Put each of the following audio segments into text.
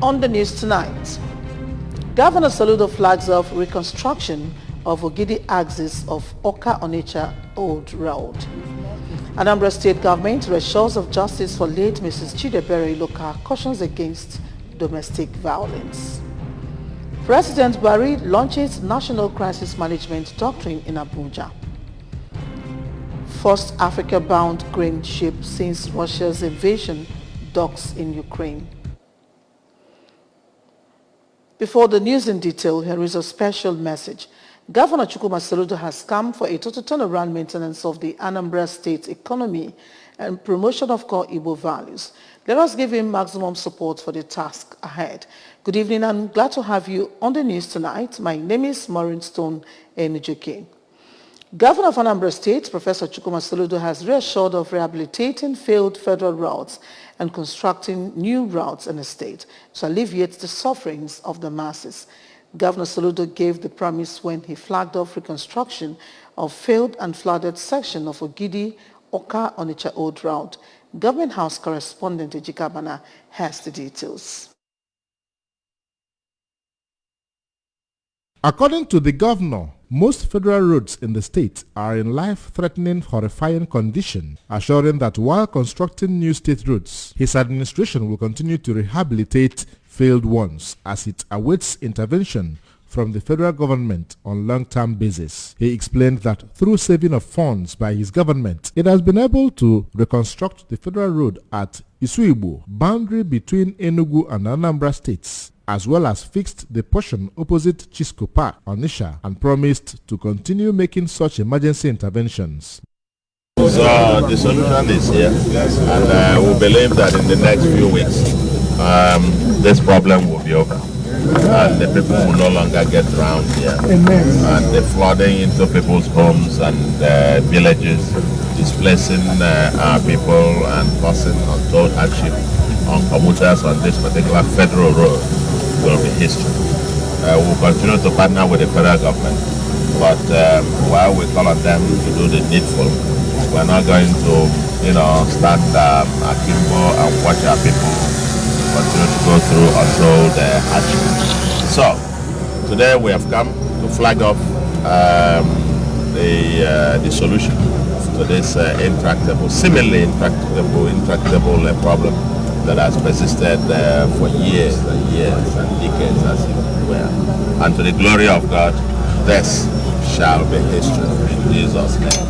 On the news tonight, Governor Soludo flags off reconstruction of Ogidi axis of Awka-Onitsha Old Road. Anambra State Government reassures of justice for late Mrs. Chidebere Iloka, cautions against domestic violence. President Buhari launches National Crisis Management Doctrine in Abuja. First Africa-bound grain ship since Russia's invasion docks in Ukraine. Before the news in detail, here is a special message. Governor Chukwuma Soludo has come for a total turnaround maintenance of the Anambra State economy and promotion of core Igbo values. Let us give him maximum support for the task ahead. Good evening, I'm glad to have you on the news tonight. My name is Maureen Stone Enujoke. Governor of Anambra State, Professor Chukwuma Soludo, has reassured of rehabilitating failed federal routes and constructing new routes in the state to alleviate the sufferings of the masses. Governor Soludo gave the promise when he flagged off reconstruction of failed and flooded section of Ogidi Awka-Onitsha Old Route. Government House correspondent Ejika Bana has the details. According to the governor, most federal roads in the state are in life-threatening, horrifying condition, assuring that while constructing new state roads, his administration will continue to rehabilitate failed ones as it awaits intervention from the federal government on long-term basis. He explained that through saving of funds by his government, it has been able to reconstruct the federal road at Isuigbo, boundary between Enugu and Anambra states, as well as fixed the portion opposite Chisco Park, Onitsha, and promised to continue making such emergency interventions. So the solution is here, and we believe that in the next few weeks, this problem will be over, and the people will no longer get drowned here. Amen. And the flooding into people's homes and villages, displacing our people and causing untold hardship on commuters on this particular federal road will be history. We'll continue to partner with the federal government, but while we call on them to do the needful, we're not going to, stand akimbo and watch our people continue to go through untold hardship. So today we have come to flag off the solution to this seemingly intractable problem that has persisted for years and years and decades, as it were. And to the glory of God, this shall be history in Jesus' name.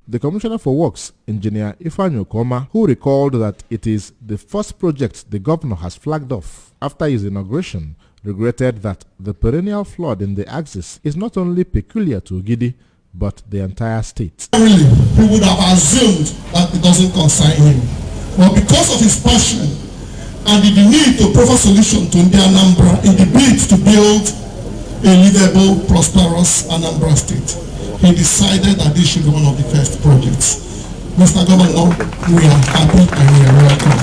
The Commissioner for Works, Engineer Ifeanyi Okoma, who recalled that it is the first project the governor has flagged off after his inauguration, regretted that the perennial flood in the axis is not only peculiar to Ogidi, but the entire state. Really, he would have assumed that it doesn't concern him. But because of his passion and the need to provide solution to the Anambra in the bid to build a livable, prosperous Anambra state, he decided that this should be one of the first projects. Mr. Governor, we are happy and we are welcome.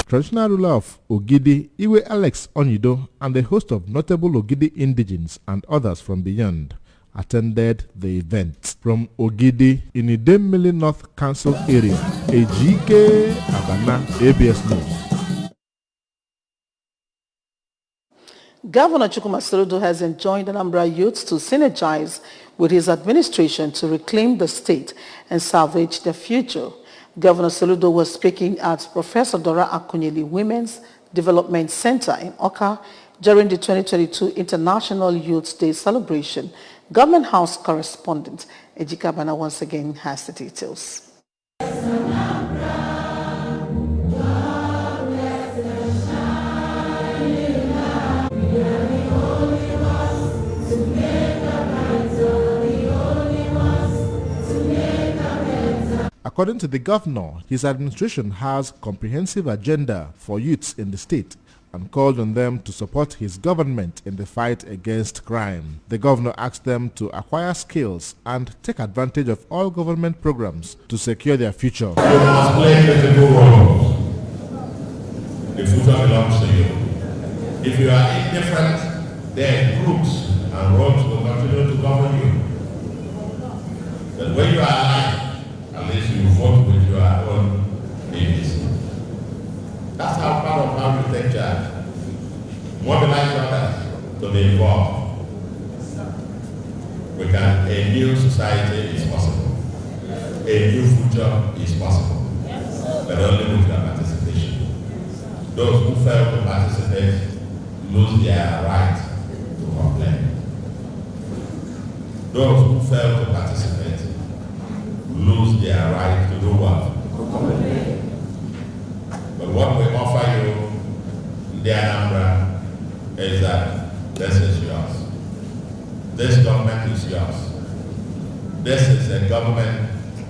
Traditional ruler of Ogidi, Iwe Alex Onyido, and a host of notable Ogidi indigenes and others from beyond attended the event. From Ogidi in Idemili North Council area, Ejike Abana, ABS News. Governor Chukwuma Soludo has enjoined Anambra youths to synergize with his administration to reclaim the state and salvage their future. Governor Soludo was speaking at Professor Dora Akunyili Women's Development Center in Awka during the 2022 International Youth Day celebration. Government House correspondent Ejika Bana once again has the details. According to the governor, his administration has comprehensive agenda for youths in the state and called on them to support his government in the fight against crime. The governor asked them to acquire skills and take advantage of all government programs to secure their future. You must play critical roles. The future belongs to you. If you are indifferent, then groups and roles will continue to govern you. But when you are alive, at least you vote with your own needs. to be involved. A new society is possible. A new future is possible. But only with their participation. Those who fail to participate lose their right to complain. Those who fail to participate lose their right to do what? But what we offer you in the Anambra is that this is yours. This government is yours. This is a government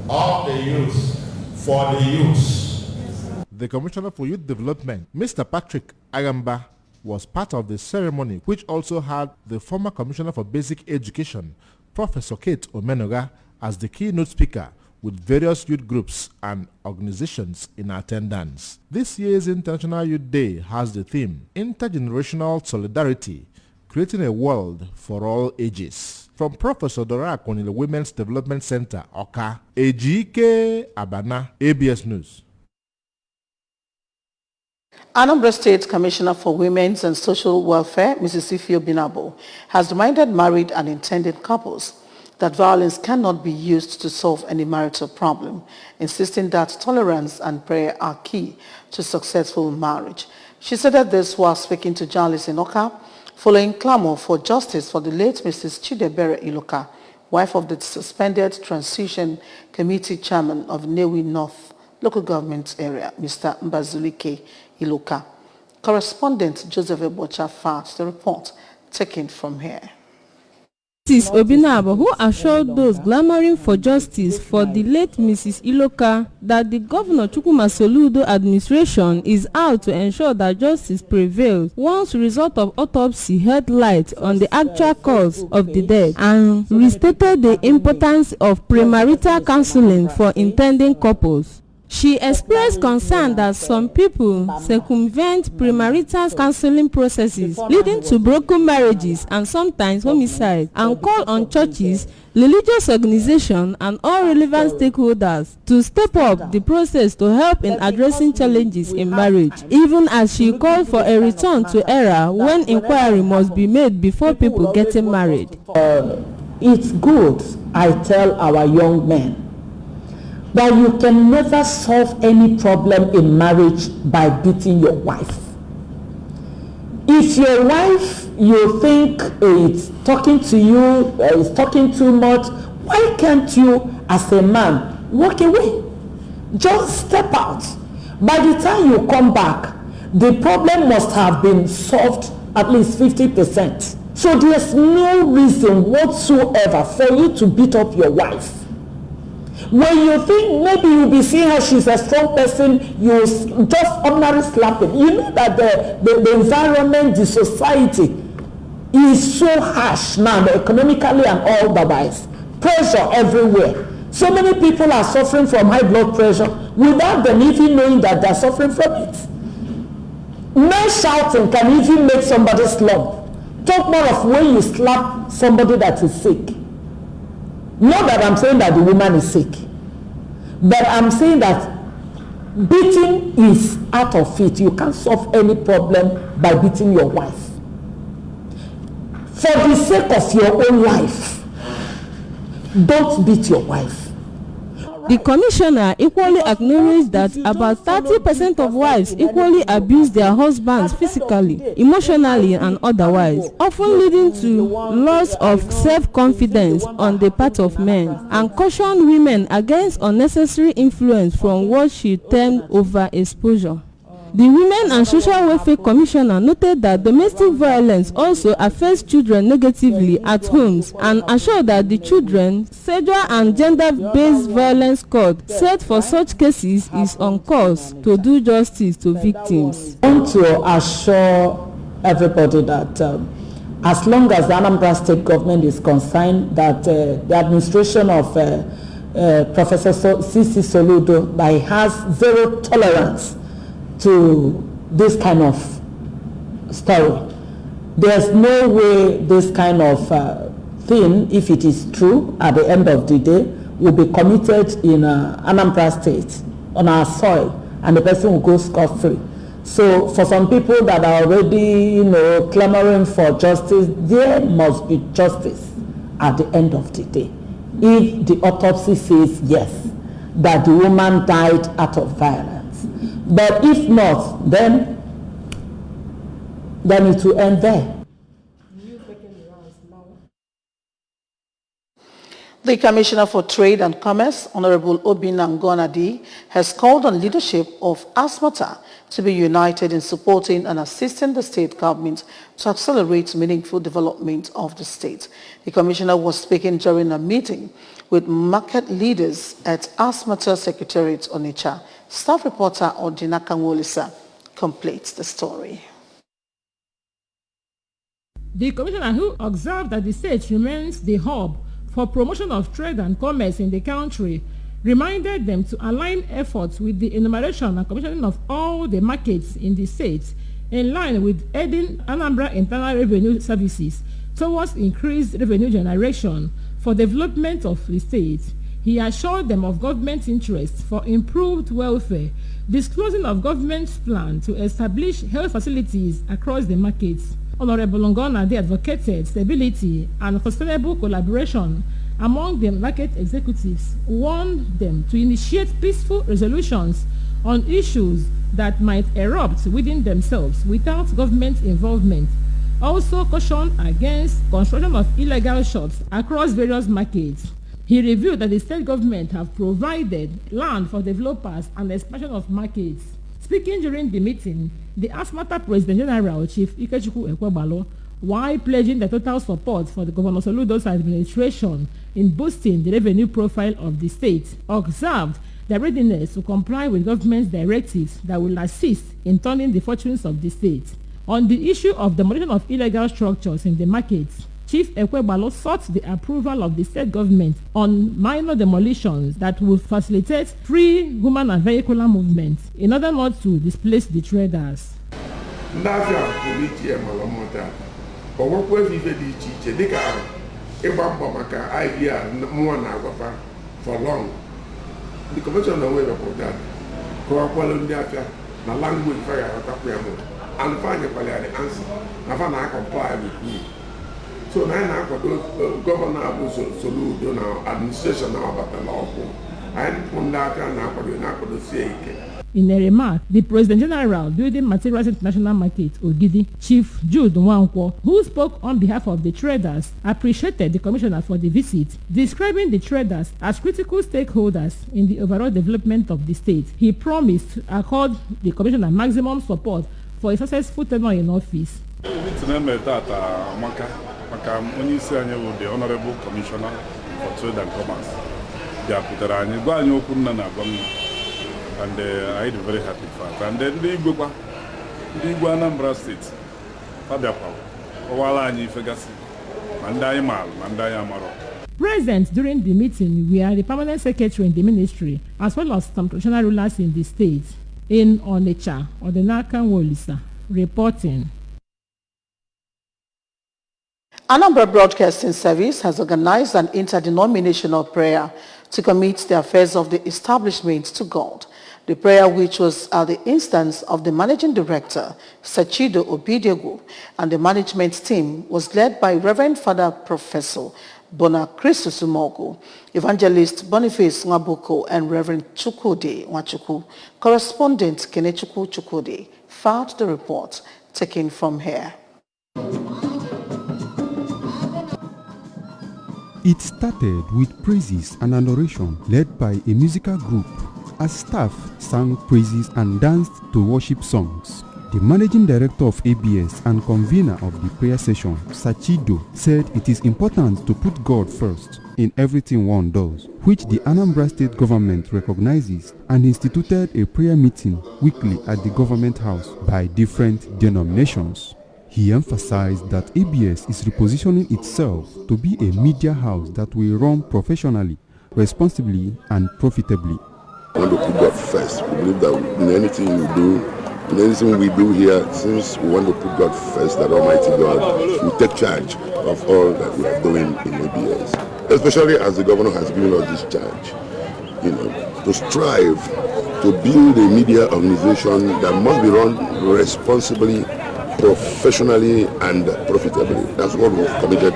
of the youth, for the youth. The Commissioner for Youth Development, Mr. Patrick Agamba, was part of the ceremony, which also had the former Commissioner for Basic Education, Professor Kate Omenoga, as the keynote speaker, with various youth groups and organizations in attendance. This year's International Youth Day has the theme, Intergenerational Solidarity, Creating a World for All Ages. From Professor Dora Akonile Women's Development Center, Oka, Ejike Abana, ABS News. Anambra State Commissioner for Women's and Social Welfare, Mrs. Ifeoma Binabo, has reminded married and intended couples that violence cannot be used to solve any marital problem, insisting that tolerance and prayer are key to successful marriage. She said this while speaking to journalists in Oka, following clamor for justice for the late Mrs. Chidebere Iloka, wife of the suspended Transition Committee Chairman of Newi North Local Government Area, Mr. Mbazulike Iloka. Correspondent Joseph Ebocha faxed the report taken from here. Mrs. Obinabo, who assured those clamoring for justice for the late Mrs. Iloka that the Governor Chukwuma Soludo administration is out to ensure that justice prevails once the result of autopsy shed light on the actual cause of the death, and restated the importance of premarital counseling for intending couples. She expressed concern that some people circumvent premarital counseling processes, leading to broken marriages and sometimes homicide, and called on churches, religious organizations, and all relevant stakeholders to step up the process to help in addressing challenges in marriage, even as she called for a return to era when inquiry must be made before people getting married. It's good, I tell our young men, that you can never solve any problem in marriage by beating your wife. If your wife, you think is talking to you, is talking too much, why can't you, as a man, walk away? Just step out. By the time you come back, the problem must have been solved at least 50%. So there's no reason whatsoever for you to beat up your wife. When you think maybe you'll be seeing her, she's a strong person, you just ordinary slapping. You know that the environment, the society is so harsh now, economically and otherwise. Pressure everywhere. So many people are suffering from high blood pressure without them even knowing that they're suffering from it. No shouting can even make somebody slump. Talk more of when you slap somebody that is sick. Not that I'm saying that the woman is sick, but I'm saying that beating is out of it. You can't solve any problem by beating your wife. For the sake of your own life, don't beat your wife. The commissioner equally acknowledged that about 30% of wives equally abuse their husbands physically, emotionally, and otherwise, often leading to loss of self-confidence on the part of men, and cautioned women against unnecessary influence from what she termed overexposure. The Women and Social Welfare Commissioner noted that domestic violence also affects children negatively at homes, and assured that the Children, Sexual and Gender-Based Violence Code set for such cases is on course to do justice to victims. I want to assure everybody that as long as the Anambra State government is concerned, that the administration of Professor C.C. Soludo, that he has zero tolerance to this kind of story. There's no way this kind of thing, if it is true, at the end of the day, will be committed in Anambra State, on our soil, and the person will go scot-free. So for some people that are already, clamoring for justice, there must be justice at the end of the day. If the autopsy says yes, that the woman died out of violence. But if not, then it will end there. The Commissioner for Trade and Commerce, Honorable Obinna Ngonadi, has called on leadership of ASMATA to be united in supporting and assisting the state government to accelerate meaningful development of the state. The Commissioner was speaking during a meeting with market leaders at ASMATA Secretariat Onitsha. Staff reporter Odina Kanwolisa completes the story. The Commissioner, who observed that the state remains the hub for promotion of trade and commerce in the country, reminded them to align efforts with the enumeration and commissioning of all the markets in the state in line with aiding Anambra Internal Revenue Services towards increased revenue generation for development of the state. He assured them of government interest for improved welfare, disclosing of government's plan to establish health facilities across the markets. Honorable Ngonadi advocated stability and sustainable collaboration among the market executives, warned them to initiate peaceful resolutions on issues that might erupt within themselves without government involvement. Also cautioned against construction of illegal shops across various markets. He revealed that the state government have provided land for developers and expansion of markets. Speaking during the meeting, the ASMATA President General Chief Ikechukwu Ekwebalo, while pledging the total support for the Governor Soludo's administration in boosting the revenue profile of the state, observed their readiness to comply with government's directives that will assist in turning the fortunes of the state. On the issue of demolition of illegal structures in the markets, Chief Ekwebalo sought the approval of the state government on minor demolitions that will facilitate free human and vehicular movement in order not to displace the traders. For long, the convention away about that. The language and find the answer. I comply with me. So now governor Soludo now administration now about the law. In a remark, the President General Building Materials International Market, Ogidi, Chief Jude Nwankwo, who spoke on behalf of the traders, appreciated the Commissioner for the visit, describing the traders as critical stakeholders in the overall development of the state. He promised to accord the Commissioner maximum support for a successful tenure in office. The Honorable Commissioner for Trade and Commerce. And I am very happy for that. And then the Anambra State, present during the meeting were the permanent secretary in the ministry, as well as some traditional rulers in the state. In Onitsha, Odina Kanwolisa, reporting. Anambra Broadcasting Service has organized an interdenominational prayer to commit the affairs of the establishment to God. The prayer, which was at the instance of the Managing Director, Sachido Obidiegu, and the management team, was led by Reverend Father Professor Bona Christus Umogu, Evangelist Boniface Nwabuko, and Reverend Chukwudi Nwachukwu. Correspondent Kenechukwu Chukwudi filed the report taken from here. It started with praises and adoration led by a musical group as staff sang praises and danced to worship songs. The managing director of ABS and convener of the prayer session, Sachido, said it is important to put God first in everything one does, which the Anambra State government recognizes, and instituted a prayer meeting weekly at the government house by different denominations. He emphasized that ABS is repositioning itself to be a media house that will run professionally, responsibly, and profitably. We want to put God first. We believe that in anything we do here, since we want to put God first, that Almighty God will take charge of all that we are doing in ABS. Especially as the governor has given us this charge, to strive to build a media organization that must be run responsibly, professionally, and profitably. That's what we've committed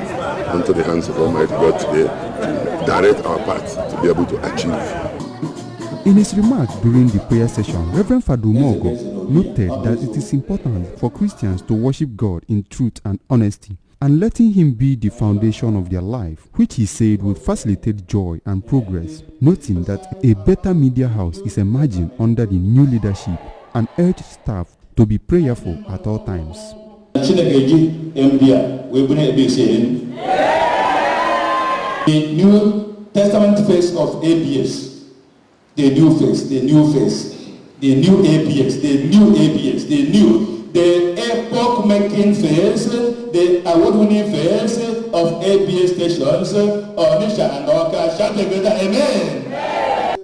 into the hands of Almighty God today to direct our path to be able to achieve. In his remarks during the prayer session, Reverend Fadu Mogo noted that it is important for Christians to worship God in truth and honesty, and letting him be the foundation of their life, which he said would facilitate joy and progress, noting that a better media house is emerging under the new leadership, and urged staff to be prayerful at all times. The New Testament face of ABS, the new face, the new face, the new ABS, the new ABS, the epoch-making face, the award-winning face of ABS stations, Onisha and Oka. Shout together, amen.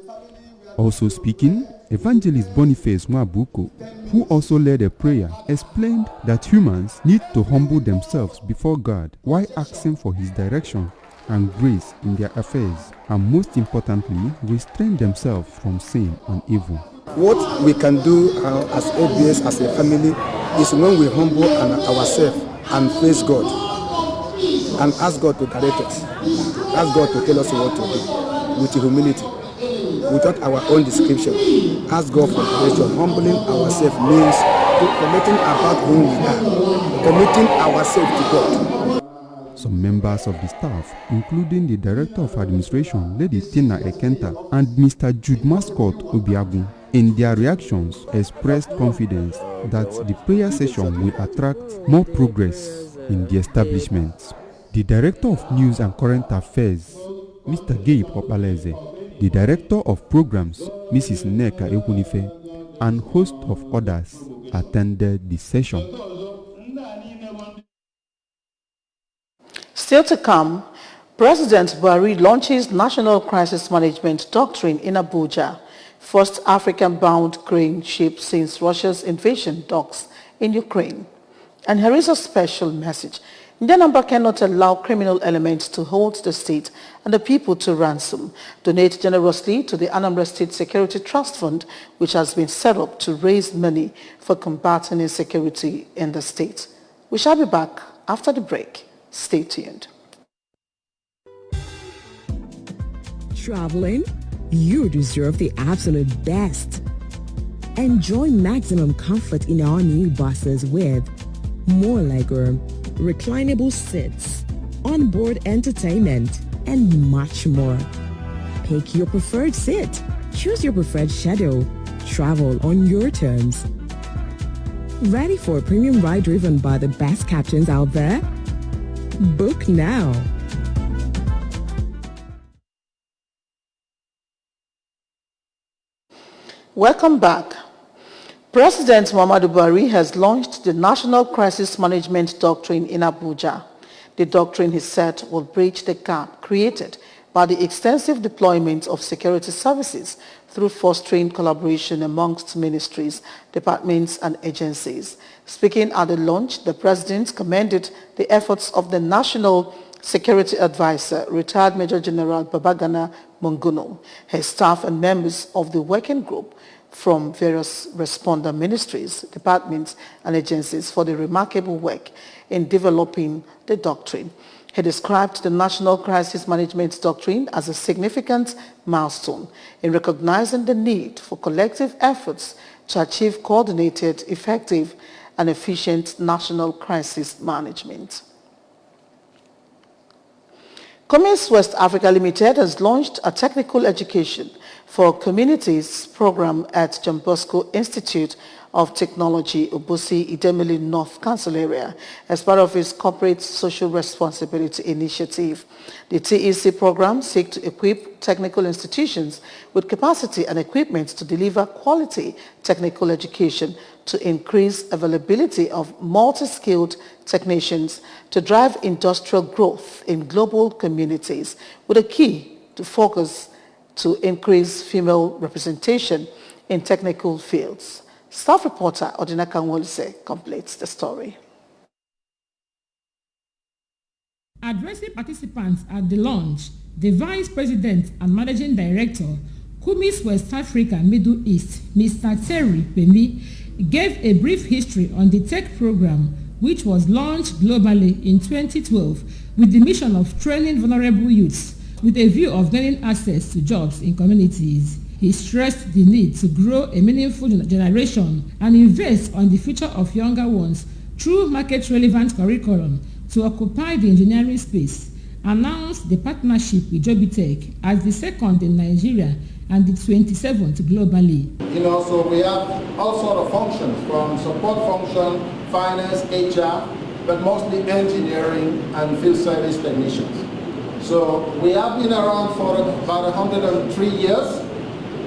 Also speaking, Evangelist Boniface Mwabuko, who also led a prayer, explained that humans need to humble themselves before God while asking for his direction and grace in their affairs, and most importantly, restrain themselves from sin and evil. What we can do as ABS, as a family, is when we humble ourselves and face God and ask God to direct us, ask God to tell us what to do with humility, without our own description. Ask God for direction. Humbling ourselves means forgetting about who we are, committing ourselves to God. Some members of the staff, including the Director of Administration, Lady Tina Ekenta, and Mr. Jude Mascot Obiagu, in their reactions expressed confidence that the prayer session will attract more progress in the establishment. The Director of News and Current Affairs, Mr. Gabe Opaleze, the Director of Programs, Mrs. Neka Ekunife, and host of others attended the session. Still to come, President Buhari launches National Crisis Management Doctrine in Abuja, first African-bound grain ship since Russia's invasion docks in Ukraine. And here is a special message. Ndianambra cannot allow criminal elements to hold the state and the people to ransom. Donate generously to the Anambra State Security Trust Fund, which has been set up to raise money for combating insecurity in the state. We shall be back after the break. Stay tuned. Traveling? You deserve the absolute best. Enjoy maximum comfort in our new buses with more legroom, reclinable seats, onboard entertainment, and much more. Pick your preferred seat. Choose your preferred schedule. Travel on your terms. Ready for a premium ride driven by the best captains out there? Book now. Welcome back. President Muhammadu Buhari has launched the National Crisis Management Doctrine in Abuja. The doctrine, he said, will bridge the gap created by the extensive deployment of security services through fostering collaboration amongst ministries, departments and agencies. Speaking at the launch, the President commended the efforts of the National Security Advisor, retired Major General Babagana Monguno, his staff and members of the working group from various responder ministries, departments and agencies for the remarkable work in developing the doctrine. He described the National Crisis Management Doctrine as a significant milestone in recognizing the need for collective efforts to achieve coordinated, effective, and efficient national crisis management. Cummins West Africa Limited has launched a technical education for communities program at John Bosco Institute of Technology, Obosi, Idemili North Council area as part of its corporate social responsibility initiative. The TEC program seeks to equip technical institutions with capacity and equipment to deliver quality technical education to increase availability of multi-skilled technicians to drive industrial growth in global communities with a key to focus to increase female representation in technical fields. Staff reporter Odina Kanwolse completes the story. Addressing participants at the launch, the Vice President and Managing Director, Kumis West Africa Middle East, Mr. Terry Pemi, gave a brief history on the tech program which was launched globally in 2012 with the mission of training vulnerable youths with a view of gaining access to jobs in communities. He stressed the need to grow a meaningful generation and invest on the future of younger ones through market-relevant curriculum to occupy the engineering space. Announced the partnership with Jobitech as the second in Nigeria and the 27th globally. So we have all sorts of functions, from support function, finance, HR, but mostly engineering and field service technicians. So we have been around for about 103 years,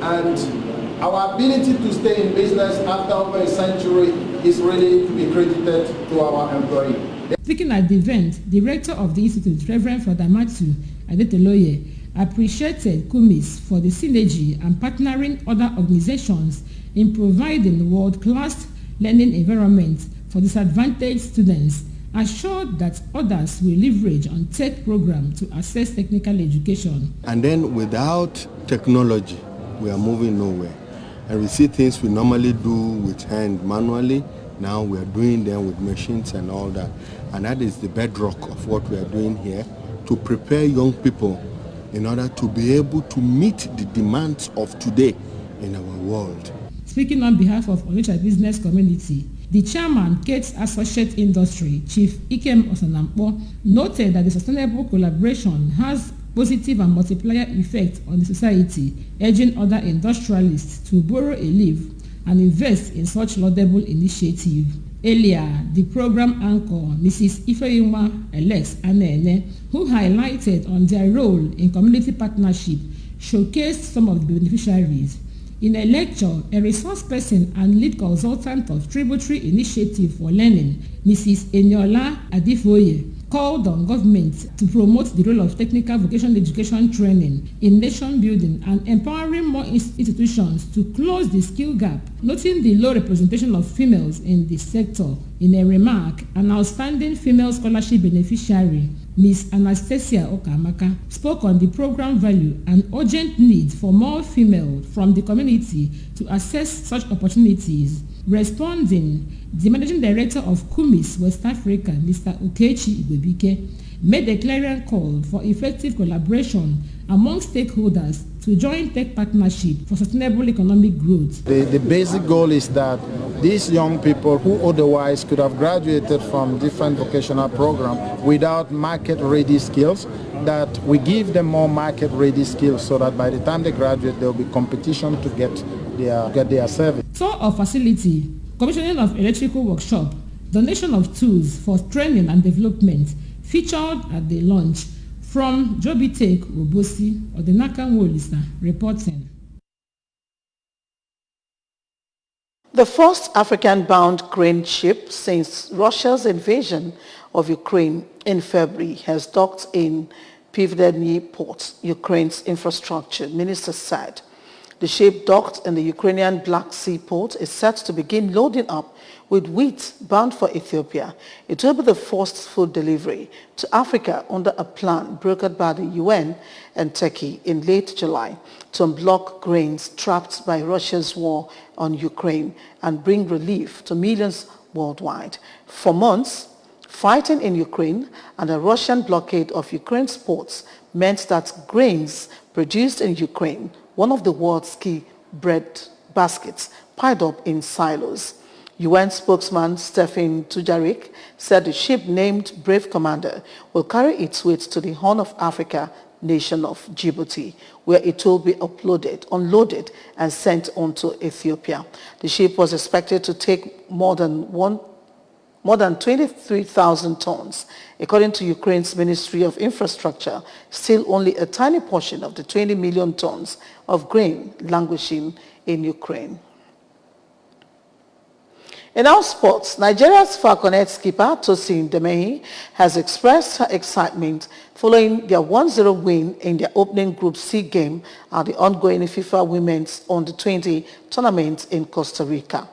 and our ability to stay in business after over a century is really to be credited to our employees. Speaking at the event, the rector of the institute, Reverend Father Matthew Adeteloye, appreciated Kumis for the synergy and partnering other organizations in providing world-class learning environments for disadvantaged students, assured that others will leverage on tech programs to access technical education. And then without technology, we are moving nowhere. And we see things we normally do with hand manually, now we are doing them with machines and all that. And that is the bedrock of what we are doing here, to prepare young people in order to be able to meet the demands of today in our world. Speaking on behalf of Onitsha business community, the chairman, Kate's Associate Industry, Chief Ikem Osanampo, noted that the sustainable collaboration has positive and multiplier effect on the society, urging other industrialists to borrow a leaf and invest in such laudable initiative. Earlier, the program anchor, Mrs. Ifeyinwa Alex Anene, who highlighted on their role in community partnership, showcased some of the beneficiaries. In a lecture, a resource person and lead consultant of Tributary Initiative for Learning, Mrs. Eniola Adifoye, called on government to promote the role of technical vocational education training in nation building and empowering more institutions to close the skill gap, noting the low representation of females in the sector. In a remark, an outstanding female scholarship beneficiary, Ms. Anastasia Okamaka, spoke on the program value and urgent need for more females from the community to access such opportunities. Responding, the managing director of Kumis West Africa, Mr. Okechi Igwebike, made a clarion call for effective collaboration among stakeholders to join tech partnership for sustainable economic growth. The basic goal is that these young people who otherwise could have graduated from different vocational programs without market-ready skills, that we give them more market-ready skills so that by the time they graduate, there will be competition to get their service. Tour of facility, commissioning of electrical workshop, donation of tools for training and development featured at the launch. From Jobitech Obosi, Odenaka Wolisa reporting. The first African-bound grain ship since Russia's invasion of Ukraine in February has docked in Pivdeny port, Ukraine's infrastructure minister said. The ship docked in the Ukrainian Black Sea port is set to begin loading up with wheat bound for Ethiopia. It will be the first food delivery to Africa under a plan brokered by the UN and Turkey in late July to unblock grains trapped by Russia's war on Ukraine and bring relief to millions worldwide. For months, fighting in Ukraine and a Russian blockade of Ukraine's ports meant that grains produced in Ukraine, one of the world's key bread baskets, piled up in silos. UN spokesman Stephen Dujarric said the ship named Brave Commander will carry its weight to the Horn of Africa nation of Djibouti, where it will be unloaded and sent on to Ethiopia. The ship was expected to take more than 23,000 tons. According to Ukraine's Ministry of Infrastructure, still only a tiny portion of the 20 million tons of grain languishing in Ukraine. In our sports, Nigeria's Falconet skipper Tosin Demehi has expressed her excitement following their 1-0 win in their opening Group C game at the ongoing FIFA Women's Under-20 tournament in Costa Rica.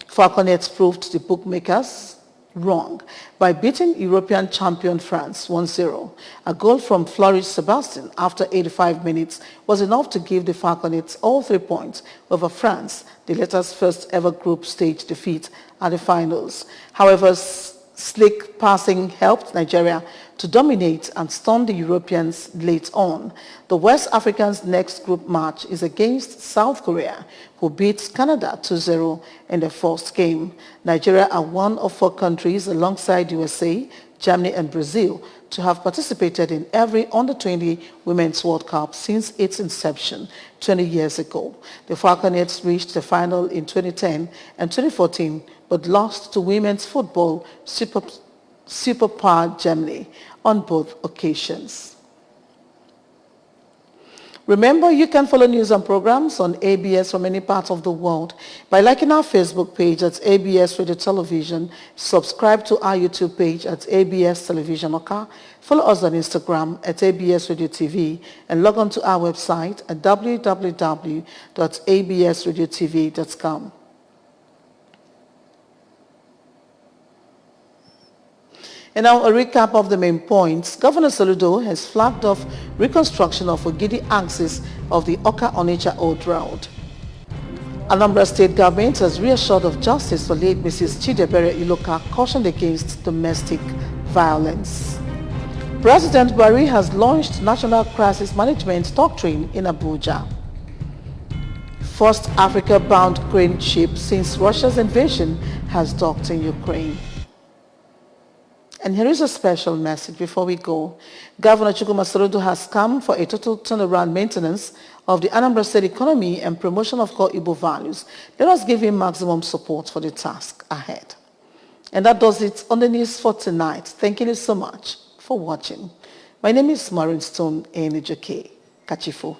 Falconets proved the bookmakers wrong by beating European champion France 1-0. A goal from Floris Sebastian after 85 minutes was enough to give the Falconets all 3 points over France, the latter's first ever group stage defeat at the finals. However, slick passing helped Nigeria to dominate and stun the Europeans late on. The West Africans' next group match is against South Korea, who beat Canada 2-0 in the first game. Nigeria are one of 4 countries alongside USA, Germany and Brazil to have participated in every Under-20 Women's World Cup since its inception 20 years ago. The Falconets reached the final in 2010 and 2014 but lost to women's football superpower Germany on both occasions. Remember, you can follow news and programs on ABS from any part of the world by liking our Facebook page at ABS Radio Television, subscribe to our YouTube page at ABS Television Oka, follow us on Instagram at ABS Radio TV, and log on to our website at www.absradiotv.com. And now a recap of the main points. Governor Soludo has flagged off reconstruction of Ogidi axis of the Oka-Onitsha Old Road. Anambra State government has reassured of justice for late Mrs. Chidebere Iloka, cautioned against domestic violence. President Buhari has launched National Crisis Management Doctrine in Abuja. First Africa-bound grain ship since Russia's invasion has docked in Ukraine. And here is a special message before we go. Governor Chukwuma Soludo has come for a total turnaround maintenance of the Anambra State economy and promotion of core Igbo values. Let us give him maximum support for the task ahead. And that does it on the news for tonight. Thank you so much for watching. My name is Maureen Stone Enijoke. Kachifo.